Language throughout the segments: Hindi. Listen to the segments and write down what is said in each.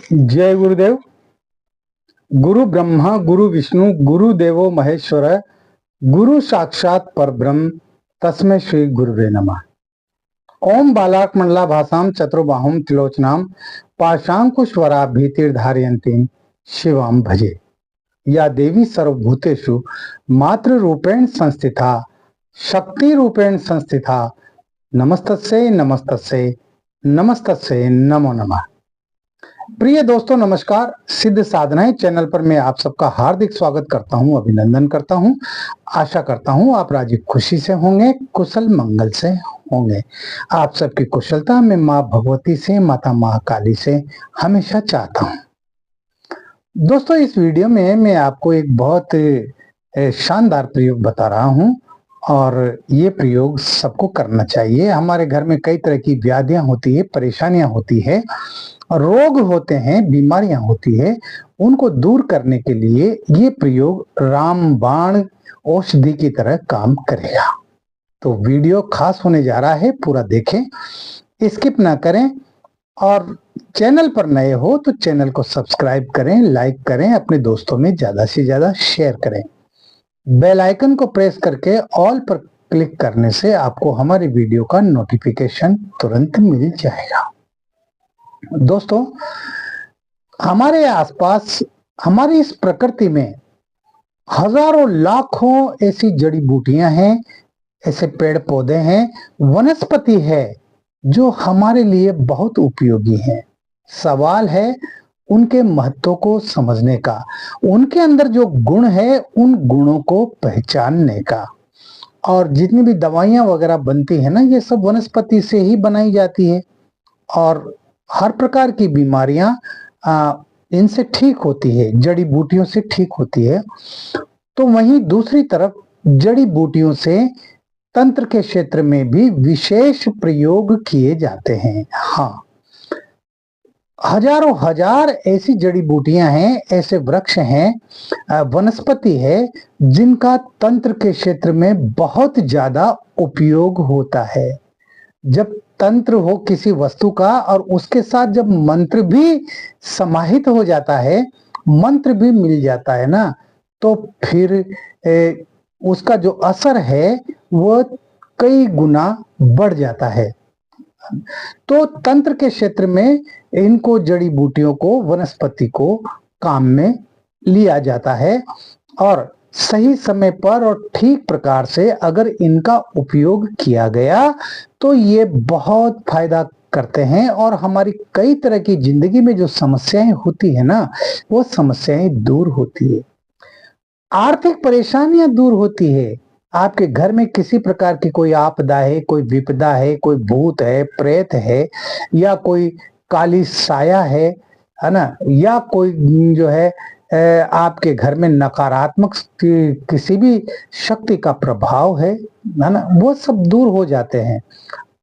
जय गुरुदेव। गुरु ब्रह्मा गुरु विष्णु गुरु देवो महेश्वर गुरु साक्षात परब्रह्म तस्मै श्री गुरुवे नमः। ओम बालाक मंडला भाषाम चतुर्बाहुम त्रिलोचनाम पाशांकुश्वराभीतिर्धारयन्तीं शिवाम भजे। या देवी सर्वभूतेषु मातृ रूपेण संस्थिता शक्ति रूपेण संस्थिता नमस्तस्यै नमस्तस्यै नमस्तस्यै नमो नमः। प्रिय दोस्तों नमस्कार। सिद्ध साधनाएं चैनल पर मैं आप सबका हार्दिक स्वागत करता हूं, अभिनंदन करता हूं। आशा करता हूं आप राजी खुशी से होंगे, कुशल मंगल से होंगे। आप सबकी कुशलता मैं मां भगवती से, माता महाकाली से हमेशा चाहता हूं। दोस्तों इस वीडियो में मैं आपको एक बहुत शानदार प्रयोग बता रहा हूं और ये प्रयोग सबको करना चाहिए। हमारे घर में कई तरह की व्याधियां होती है, परेशानियां होती है, रोग होते हैं, बीमारियां होती है, उनको दूर करने के लिए ये प्रयोग रामबाण औषधि की तरह काम करेगा। तो वीडियो खास होने जा रहा है, पूरा देखें, स्किप ना करें। और चैनल पर नए हो तो चैनल को सब्सक्राइब करें, लाइक करें, अपने दोस्तों में ज्यादा से ज्यादा शेयर करें। बेल आइकन को प्रेस करके ऑल पर क्लिक करने से आपको हमारी वीडियो का नोटिफिकेशन तुरंत मिल जाएगा। दोस्तों हमारे आसपास, हमारी इस प्रकृति में हजारों लाखों ऐसी जड़ी बूटियां हैं, ऐसे पेड़ पौधे हैं, वनस्पति है जो हमारे लिए बहुत उपयोगी हैं। सवाल है उनके महत्व को समझने का, उनके अंदर जो गुण है उन गुणों को पहचानने का। और जितनी भी दवाइयां वगैरह बनती है ना, ये सब वनस्पति से ही बनाई जाती है और हर प्रकार की बीमारियां इनसे ठीक होती है, जड़ी बूटियों से ठीक होती है। तो वहीं दूसरी तरफ जड़ी बूटियों से तंत्र के क्षेत्र में भी विशेष प्रयोग किए जाते हैं। हाँ, हजारों हजार ऐसी जड़ी बूटियां हैं, ऐसे वृक्ष हैं, वनस्पति है जिनका तंत्र के क्षेत्र में बहुत ज्यादा उपयोग होता है। जब तंत्र हो किसी वस्तु का और उसके साथ जब मंत्र भी समाहित हो जाता है, मंत्र भी मिल जाता है ना, तो फिर उसका जो असर है वो कई गुना बढ़ जाता है। तो तंत्र के क्षेत्र में इनको, जड़ी बूटियों को, वनस्पति को काम में लिया जाता है और सही समय पर और ठीक प्रकार से अगर इनका उपयोग किया गया तो ये बहुत फायदा करते हैं और हमारी कई तरह की जिंदगी में जो समस्याएं होती है ना, वो समस्याएं दूर होती है। आर्थिक परेशानियां दूर होती है। आपके घर में किसी प्रकार की कोई आपदा है, कोई विपदा है, कोई भूत है, प्रेत है, या कोई काली साया है ना, या कोई जो है आपके घर में नकारात्मक किसी भी शक्ति का प्रभाव है ना, वो सब दूर हो जाते हैं।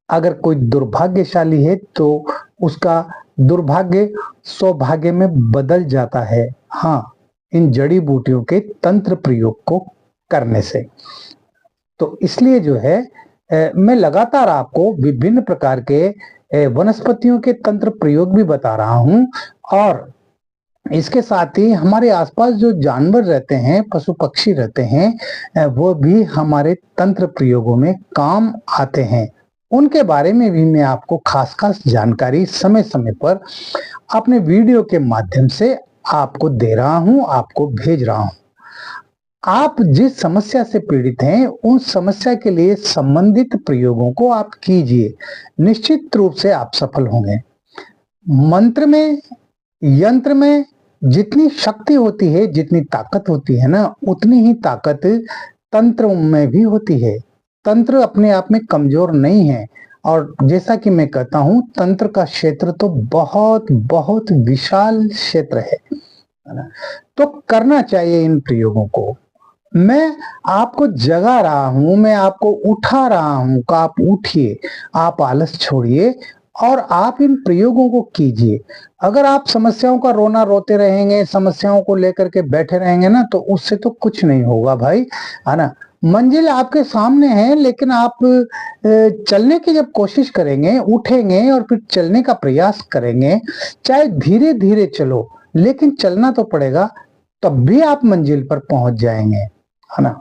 अगर कोई दुर्भाग्यशाली है तो उसका दुर्भाग्य सौभाग्य में बदल जाता है। हाँ, इन जड़ी बूटियों के तंत्र प्रयोग को करने से। तो इसलिए जो है मैं लगातार आपको विभिन्न प्रकार के वनस्पतियों के तंत्र प्रयोग भी बता रहा हूं और इसके साथ ही हमारे आसपास जो जानवर रहते हैं, पशु पक्षी रहते हैं, वो भी हमारे तंत्र प्रयोगों में काम आते हैं। उनके बारे में भी मैं आपको खास खास जानकारी समय समय पर अपने वीडियो के माध्यम से आपको दे रहा हूं, आपको भेज रहा हूं। आप जिस समस्या से पीड़ित हैं उन समस्या के लिए संबंधित प्रयोगों को आप कीजिए, निश्चित रूप से आप सफल होंगे। मंत्र में, यंत्र में जितनी शक्ति होती है, जितनी ताकत होती है ना, उतनी ही ताकत तंत्र में भी होती है। तंत्र अपने आप में कमजोर नहीं है और जैसा कि मैं कहता हूं, तंत्र का क्षेत्र तो बहुत बहुत विशाल क्षेत्र है ना। तो करना चाहिए इन प्रयोगों को। मैं आपको जगा रहा हूं, मैं आपको उठा रहा हूं कि आप उठिए, आप आलस छोड़िए और आप इन प्रयोगों को कीजिए। अगर आप समस्याओं का रोना रोते रहेंगे, समस्याओं को लेकर के बैठे रहेंगे ना, तो उससे तो कुछ नहीं होगा भाई, है ना। मंजिल आपके सामने है, लेकिन आप चलने की जब कोशिश करेंगे, उठेंगे और फिर चलने का प्रयास करेंगे, चाहे धीरे धीरे चलो लेकिन चलना तो पड़ेगा, तब भी आप मंजिल पर पहुंच जाएंगे, है ना।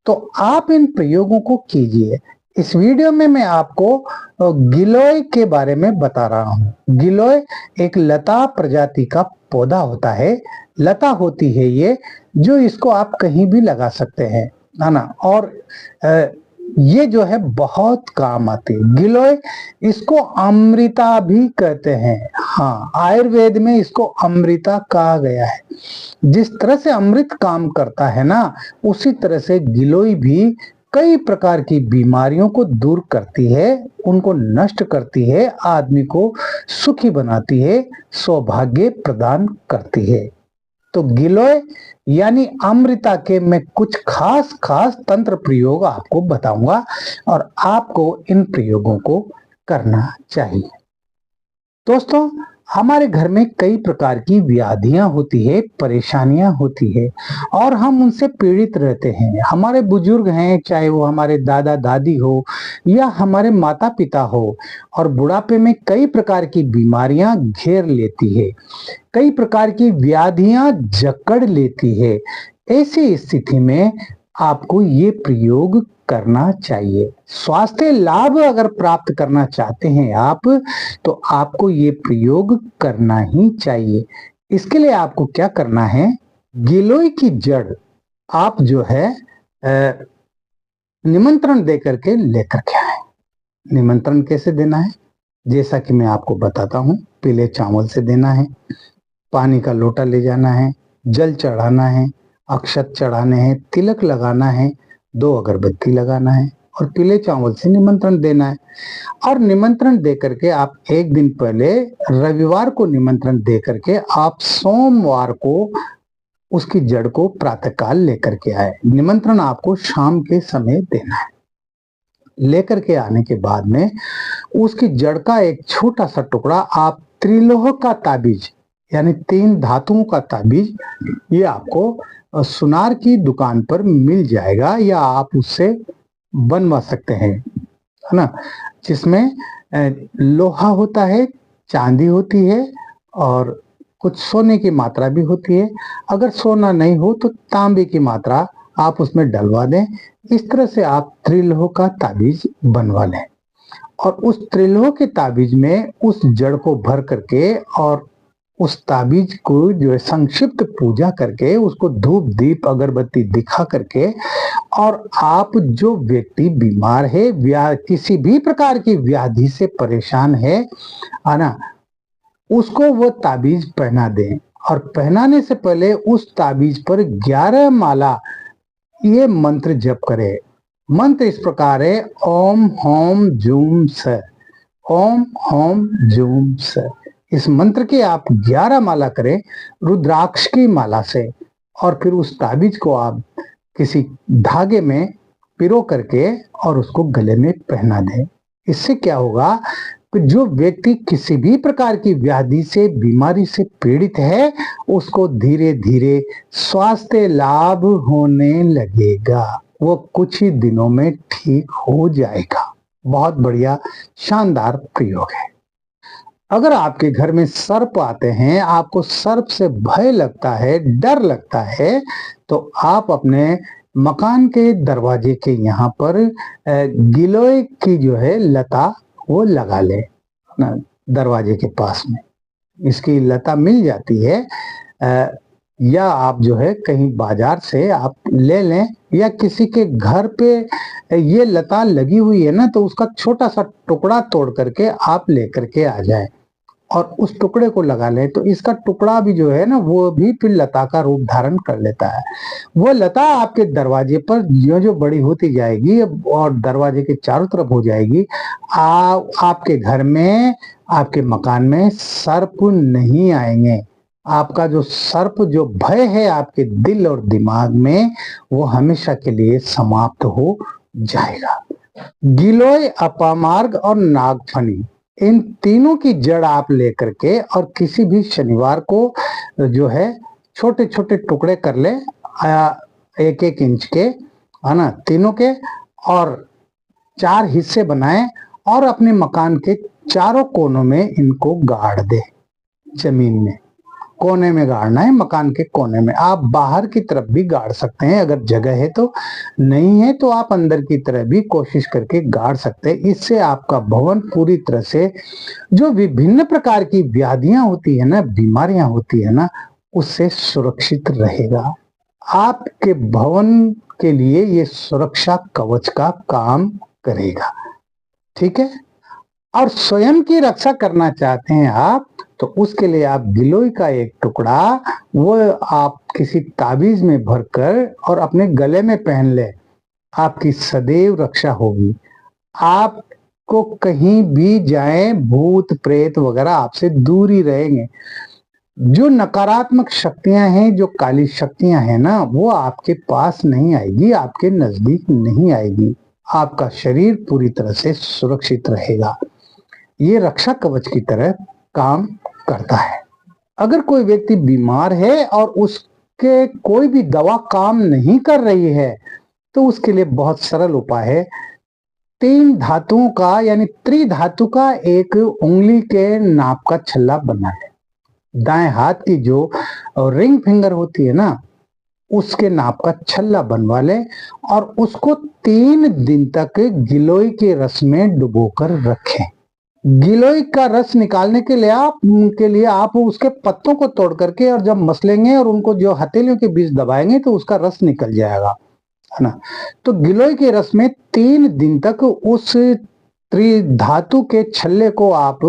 तो आप इन प्रयोगों को कीजिए। इस वीडियो में मैं आपको गिलोय के बारे में बता रहा हूँ। गिलोय एक लता प्रजाति का पौधा होता है, लता होती है ये, जो इसको आप कहीं भी लगा सकते हैं, है ना। और ये जो है बहुत काम आती है गिलोय। इसको अमृता भी कहते हैं। हाँ, आयुर्वेद में इसको अमृता कहा गया है। जिस तरह से अमृत काम करता है ना, उसी तरह से गिलोय भी कई प्रकार की बीमारियों को दूर करती है, उनको नष्ट करती है, आदमी को सुखी बनाती है, सौभाग्य प्रदान करती है। तो गिलोय यानी अमृता के मैं कुछ खास खास तंत्र प्रयोग आपको बताऊंगा और आपको इन प्रयोगों को करना चाहिए। दोस्तों, हमारे घर में कई प्रकार की व्याधियां होती है, परेशानियां होती है और हम उनसे पीड़ित रहते हैं। हमारे बुजुर्ग हैं, चाहे वो हमारे दादा दादी हो या हमारे माता पिता हो, और बुढ़ापे में कई प्रकार की बीमारियां घेर लेती है, कई प्रकार की व्याधियां जकड़ लेती है। ऐसी स्थिति में आपको ये प्रयोग करना चाहिए। स्वास्थ्य लाभ अगर प्राप्त करना चाहते हैं आप, तो आपको ये प्रयोग करना ही चाहिए। इसके लिए आपको क्या करना है, गिलोय की जड़ आप जो है निमंत्रण दे करके लेकर के आए। निमंत्रण कैसे देना है, जैसा कि मैं आपको बताता हूँ। पीले चावल से देना है, पानी का लोटा ले जाना है, जल चढ़ाना है, अक्षत चढ़ाने हैं, तिलक लगाना है, 2 अगरबत्ती लगाना है और पीले चावल से निमंत्रण देना है। और निमंत्रण दे करके आप एक दिन पहले, रविवार को निमंत्रण दे करके आप सोमवार को उसकी जड़ को प्रातःकाल लेकर के आए। निमंत्रण आपको शाम के समय देना है। लेकर के आने के बाद में उसकी जड़ का एक छोटा सा टुकड़ा आप त्रिलोह का ताबीज यानी 3 धातुओं का ताबीज, ये आपको सुनार की दुकान पर मिल जाएगा या आप उससे बनवा सकते हैं, है ना। जिसमें लोहा होता है, चांदी होती है और कुछ सोने की मात्रा भी होती है। अगर सोना नहीं हो तो तांबे की मात्रा आप उसमें डलवा दें। इस तरह से आप त्रिलोह का ताबीज बनवा लें और उस त्रिलोह के ताबीज में उस जड़ को भर करके और उस ताबीज को जो है संक्षिप्त पूजा करके, उसको धूप दीप अगरबत्ती दिखा करके, और आप जो व्यक्ति बीमार है, किसी भी प्रकार की व्याधि से परेशान है ना, उसको वो ताबीज पहना दें। और पहनाने से पहले उस ताबीज पर 11 माला ये मंत्र जप करें। मंत्र इस प्रकार है, ओम होम जूम स, ओम होम जूम स। इस मंत्र के आप 11 माला करें रुद्राक्ष की माला से, और फिर उस ताबीज को आप किसी धागे में पिरो करके और उसको गले में पहना दें। इससे क्या होगा कि जो व्यक्ति किसी भी प्रकार की व्याधि से, बीमारी से पीड़ित है, उसको धीरे धीरे स्वास्थ्य लाभ होने लगेगा। वो कुछ ही दिनों में ठीक हो जाएगा। बहुत बढ़िया, शानदार प्रयोग है। अगर आपके घर में सर्प आते हैं, आपको सर्प से भय लगता है, डर लगता है, तो आप अपने मकान के दरवाजे के यहाँ पर गिलोय की जो है लता वो लगा ले दरवाजे के पास में। इसकी लता मिल जाती है, या आप जो है कहीं बाजार से आप ले लें, या किसी के घर पे ये लता लगी हुई है ना, तो उसका छोटा सा टुकड़ा तोड़ करके आप लेकर के आ जाए और उस टुकड़े को लगा ले, तो इसका टुकड़ा भी जो है ना, वो भी फिर लता का रूप धारण कर लेता है। वो लता आपके दरवाजे पर जो जो बड़ी होती जाएगी और दरवाजे के चारों तरफ हो जाएगी, आपके घर में, आपके मकान में सर्प नहीं आएंगे। आपका जो सर्प, जो भय है आपके दिल और दिमाग में, वो हमेशा के लिए समाप्त हो जाएगा। गिलोय, अपामार्ग और नागफनी, इन तीनों की जड़ आप लेकर के और किसी भी शनिवार को जो है छोटे छोटे टुकड़े कर ले 1-1 इंच के, है ना, तीनों के, और 4 हिस्से बनाए और अपने मकान के चारों कोनों में इनको गाड़ दे। जमीन में कोने में गाड़ना है, मकान के कोने में। आप बाहर की तरफ भी गाड़ सकते हैं अगर जगह है तो, नहीं है तो आप अंदर की तरफ भी कोशिश करके गाड़ सकते हैं। इससे आपका भवन पूरी तरह से, जो विभिन्न प्रकार की व्याधियां होती है ना, बीमारियां होती है ना, उससे सुरक्षित रहेगा। आपके भवन के लिए ये सुरक्षा कवच का काम करेगा। ठीक है। और स्वयं की रक्षा करना चाहते हैं आप, तो उसके लिए आप गिलोय का एक टुकड़ा वो आप किसी ताबीज में भरकर और अपने गले में पहन ले, आपकी सदैव रक्षा होगी। आपको कहीं भी जाए, भूत प्रेत वगैरह आपसे दूर ही रहेंगे। जो नकारात्मक शक्तियां हैं, जो काली शक्तियां हैं ना, वो आपके पास नहीं आएगी, आपके नजदीक नहीं आएगी। आपका शरीर पूरी तरह से सुरक्षित रहेगा। ये रक्षा कवच की तरह काम करता है। अगर कोई व्यक्ति बीमार है और उसके कोई भी दवा काम नहीं कर रही है, तो उसके लिए बहुत सरल उपाय है। 3 धातुओं का यानी त्रिधातु का एक उंगली के नाप का छल्ला बना है। दाएं हाथ की जो रिंग फिंगर होती है ना, उसके नाप का छल्ला बनवा ले और उसको 3 दिन तक गिलोय के रस में डुबोकर रखें। गिलोय का रस निकालने के लिए आप उसके पत्तों को तोड़ करके और जब मसलेंगे और उनको जो हथेलियों के बीच दबाएंगे तो उसका रस निकल जाएगा, है ना। तो गिलोय के रस में 3 दिन तक उस त्रिधातु के छल्ले को आप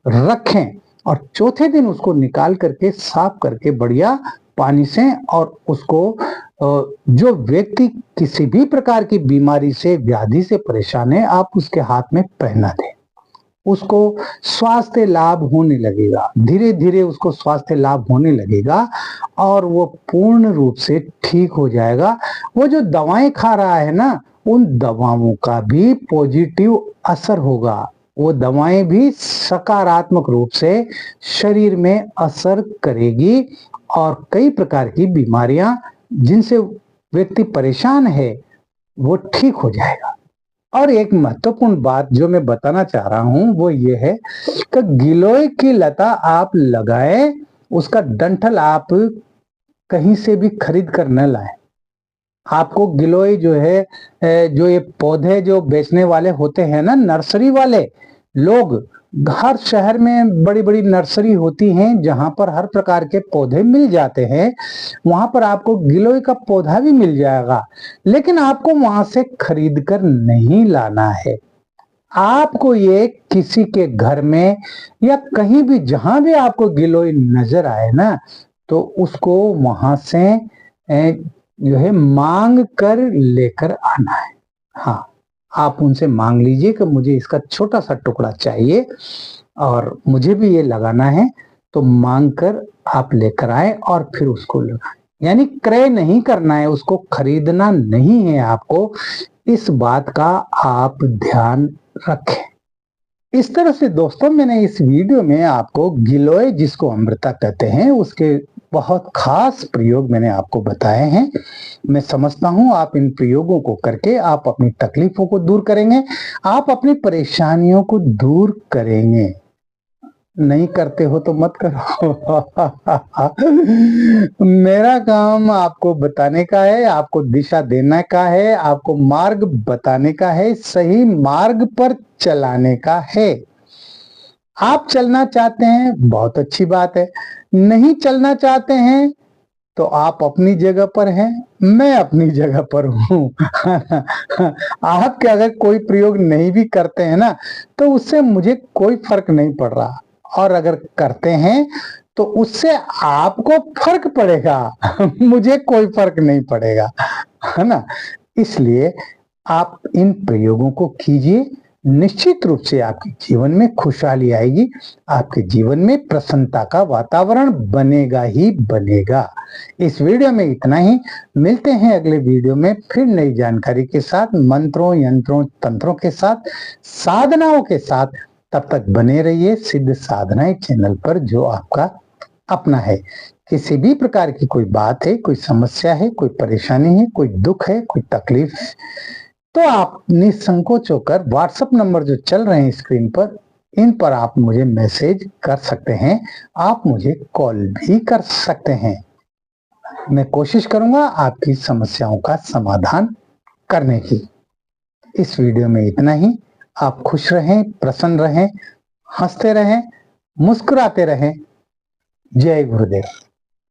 रखें और चौथे दिन उसको निकाल करके साफ करके बढ़िया पानी से, और उसको जो व्यक्ति किसी भी प्रकार की बीमारी से, व्याधि से परेशान है, आप उसके हाथ में पहना दें। उसको स्वास्थ्य लाभ होने लगेगा, धीरे धीरे उसको स्वास्थ्य लाभ होने लगेगा और वो पूर्ण रूप से ठीक हो जाएगा। वो जो दवाएं खा रहा है ना, उन दवाओं का भी पॉजिटिव असर होगा। वो दवाएं भी सकारात्मक रूप से शरीर में असर करेगी और कई प्रकार की बीमारियां जिनसे व्यक्ति परेशान है वो ठीक हो जाएगा। और एक महत्वपूर्ण बात जो मैं बताना चाह रहा हूं वो ये है कि गिलोय की लता आप लगाए, उसका डंठल आप कहीं से भी खरीद कर न लाए। आपको गिलोय जो है, जो ये पौधे जो बेचने वाले होते हैं ना, नर्सरी वाले लोग, हर शहर में बड़ी बड़ी नर्सरी होती हैं जहां पर हर प्रकार के पौधे मिल जाते हैं। वहां पर आपको गिलोय का पौधा भी मिल जाएगा, लेकिन आपको वहां से खरीद कर नहीं लाना है। आपको ये किसी के घर में या कहीं भी जहां भी आपको गिलोय नजर आए ना, तो उसको वहां से जो है मांग कर लेकर आना है। हाँ, आप उनसे मांग लीजिए कि मुझे इसका छोटा सा टुकड़ा चाहिए और मुझे भी ये लगाना है, तो मांग कर आप लेकर आए और फिर उसको लगाएं। यानी क्रय नहीं करना है, उसको खरीदना नहीं है आपको। इस बात का आप ध्यान रखें। इस तरह से दोस्तों, मैंने इस वीडियो में आपको गिलोय, जिसको अमृता कहते हैं, उसके बहुत खास प्रयोग मैंने आपको बताए हैं। मैं समझता हूं आप इन प्रयोगों को करके आप अपनी तकलीफों को दूर करेंगे, आप अपनी परेशानियों को दूर करेंगे। नहीं करते हो तो मत करो। मेरा काम आपको बताने का है, आपको दिशा देने का है, आपको मार्ग बताने का है, सही मार्ग पर चलाने का है। आप चलना चाहते हैं, बहुत अच्छी बात है। नहीं चलना चाहते हैं तो आप अपनी जगह पर हैं, मैं अपनी जगह पर हूं। आपके अगर कोई प्रयोग नहीं भी करते हैं ना, तो उससे मुझे कोई फर्क नहीं पड़ रहा, और अगर करते हैं तो उससे आपको फर्क पड़ेगा। मुझे कोई फर्क नहीं पड़ेगा, है ना। इसलिए आप इन प्रयोगों को कीजिए, निश्चित रूप से आपके जीवन में खुशहाली आएगी, आपके जीवन में प्रसन्नता का वातावरण बनेगा ही बनेगा। इस वीडियो में इतना ही। मिलते हैं अगले वीडियो में फिर नई जानकारी के साथ, मंत्रों, यंत्रों, तंत्रों के साथ, साधनाओं के साथ। तब तक बने रहिए सिद्ध साधनाएं चैनल पर, जो आपका अपना है। किसी भी प्रकार की कोई बात है, कोई समस्या है, कोई परेशानी है, कोई दुख है, कोई तकलीफ है, तो आप निसंकोच होकर व्हाट्सएप नंबर जो चल रहे हैं स्क्रीन पर, इन पर आप मुझे मैसेज कर सकते हैं, आप मुझे कॉल भी कर सकते हैं। मैं कोशिश करूंगा आपकी समस्याओं का समाधान करने की। इस वीडियो में इतना ही। आप खुश रहें, प्रसन्न रहें, हंसते रहें, मुस्कुराते रहें। जय गुरुदेव।